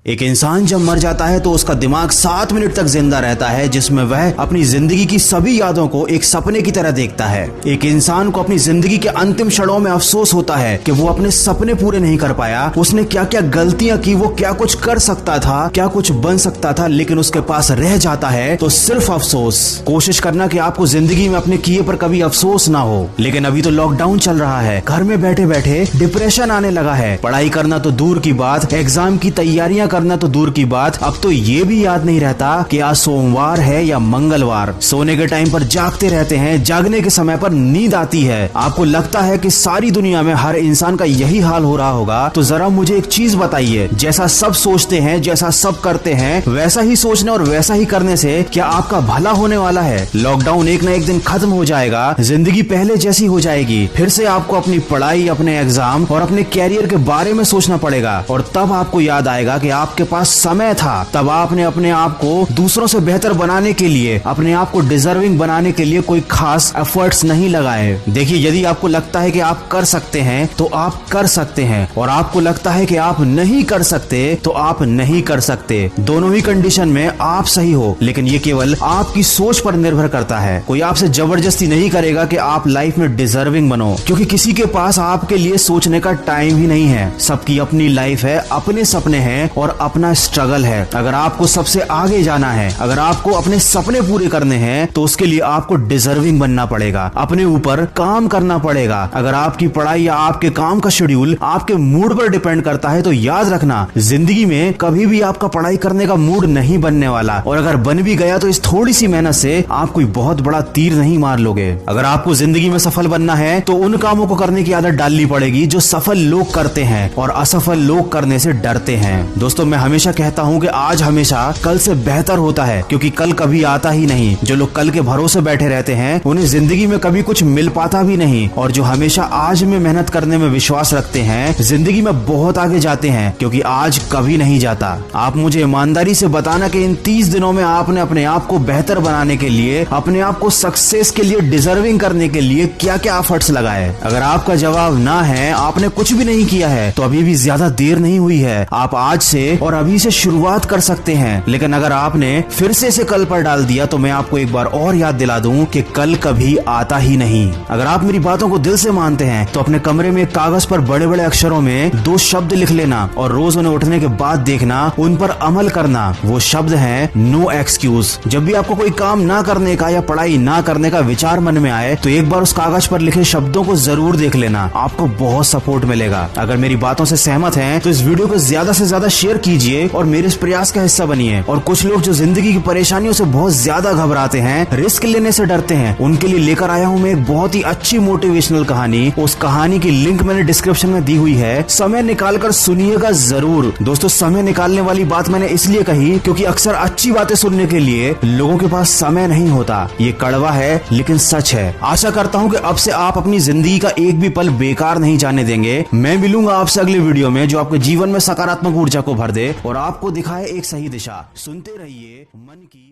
एक इंसान जब मर जाता है तो उसका दिमाग 7 मिनट तक जिंदा रहता है, जिसमें वह अपनी जिंदगी की सभी यादों को एक सपने की तरह देखता है। एक इंसान को अपनी जिंदगी के अंतिम क्षणों में अफसोस होता है कि वो अपने सपने पूरे नहीं कर पाया। उसने क्या क्या गलतियां की, वो क्या कुछ कर सकता था, क्या कुछ बन सकता था, लेकिन उसके पास रह जाता है तो सिर्फ अफसोस। कोशिश करना कि आपको जिंदगी में अपने किए पर कभी अफसोस ना हो। लेकिन अभी तो लॉकडाउन चल रहा है, घर में बैठे बैठे डिप्रेशन आने लगा है। पढ़ाई करना तो दूर की बात, एग्जाम की तैयारियां करना तो दूर की बात, अब तो ये भी याद नहीं रहता कि आज सोमवार है या मंगलवार। सोने के टाइम पर जागते रहते हैं, जागने के समय पर नींद आती है। आपको लगता है कि सारी दुनिया में हर इंसान का यही हाल हो रहा होगा। तो जरा मुझे एक चीज बताइए, जैसा सब सोचते हैं, जैसा सब करते हैं, वैसा ही सोचने और वैसा ही करने से क्या आपका भला होने वाला है? लॉकडाउन एक न एक दिन खत्म हो जाएगा, जिंदगी पहले जैसी हो जाएगी। फिर से आपको अपनी पढ़ाई, अपने एग्जाम और अपने कैरियर के बारे में सोचना पड़ेगा। और तब आपको याद आएगा कि आपके पास समय था, तब आपने अपने आप को दूसरों से बेहतर बनाने के लिए, अपने आप को डिजर्विंग बनाने के लिए कोई खास एफर्ट्स नहीं लगाए। देखिए, यदि आपको लगता है कि आप कर सकते हैं तो आप कर सकते हैं, और आपको लगता है कि आप नहीं कर सकते तो आप नहीं कर सकते। दोनों ही कंडीशन में आप सही हो, लेकिन ये केवल आपकी सोच पर निर्भर करता है। कोई आपसे जबरदस्ती नहीं करेगा कि आप लाइफ में डिजर्विंग बनो, क्योंकि किसी के पास आपके लिए सोचने का टाइम ही नहीं है। सबकी अपनी लाइफ है, अपने सपने हैं और अपना स्ट्रगल है। अगर आपको सबसे आगे जाना है, अगर आपको अपने सपने पूरे करने हैं, तो उसके लिए आपको डिजर्विंग बनना पड़ेगा, अपने ऊपर काम करना पड़ेगा। अगर आपकी पढ़ाई या आपके काम का शेड्यूल आपके मूड पर डिपेंड करता है तो याद रखना, जिंदगी में कभी भी आपका पढ़ाई करने का मूड नहीं बनने वाला। और अगर बन भी गया तो इस थोड़ी सी मेहनत से आप कोई बहुत बड़ा तीर नहीं मार लोगे। अगर आपको जिंदगी में सफल बनना है तो उन कामों को करने की आदत डालनी पड़ेगी जो सफल लोग करते हैं और असफल लोग करने से डरते हैं। दोस्तों, मैं हमेशा कहता हूँ कि आज हमेशा कल से बेहतर होता है, क्योंकि कल कभी आता ही नहीं। जो लोग कल के भरोसे बैठे रहते हैं उन्हें जिंदगी में कभी कुछ मिल पाता भी नहीं, और जो हमेशा आज में मेहनत करने में विश्वास रखते हैं जिंदगी में बहुत आगे जाते हैं, क्योंकि आज कभी नहीं जाता। आप मुझे ईमानदारी से बताना कि इन 30 दिनों में आपने अपने आप को बेहतर बनाने के लिए, अपने आप को सक्सेस के लिए, डिजर्विंग करने के लिए क्या क्या एफर्ट्स लगाए? अगर आपका जवाब ना है, आपने कुछ भी नहीं किया है, तो अभी भी ज्यादा देर नहीं हुई है। आप आज से और अभी से शुरुआत कर सकते हैं। लेकिन अगर आपने फिर से इसे कल पर डाल दिया तो मैं आपको एक बार और याद दिला दूं कि कल कभी आता ही नहीं। अगर आप मेरी बातों को दिल से मानते हैं तो अपने कमरे में कागज पर बड़े बड़े अक्षरों में 2 शब्द लिख लेना और रोज उन्हें उठने के बाद देखना, उन पर अमल करना। वो शब्द हैं नो एक्सक्यूज। जब भी आपको कोई काम ना करने का या पढ़ाई ना करने का विचार मन में आए तो एक बार उस कागज पर लिखे शब्दों को जरूर देख लेना, आपको बहुत सपोर्ट मिलेगा। अगर मेरी बातों से सहमत हैं तो इस वीडियो को ज्यादा से ज्यादा शेयर कीजिए और मेरे इस प्रयास का हिस्सा बनिए। और कुछ लोग जो जिंदगी की परेशानियों से बहुत ज्यादा घबराते हैं, रिस्क लेने से डरते हैं, उनके लिए लेकर आया हूँ मैं एक बहुत ही अच्छी मोटिवेशनल कहानी। उस कहानी की लिंक मैंने डिस्क्रिप्शन में दी हुई है, समय निकालकर सुनिएगा जरूर। दोस्तों, समय निकालने वाली बात मैंने इसलिए कही क्योंकि अक्सर अच्छी बातें सुनने के लिए लोगों के पास समय नहीं होता। ये कड़वा है लेकिन सच है। आशा करता हूँ कि अब से आप अपनी जिंदगी का एक भी पल बेकार नहीं जाने देंगे। मैं मिलूंगा आपसे अगले वीडियो में जो आपके जीवन में सकारात्मक ऊर्जा को भर दे और आपको दिखाए एक सही दिशा। सुनते रहिए मन की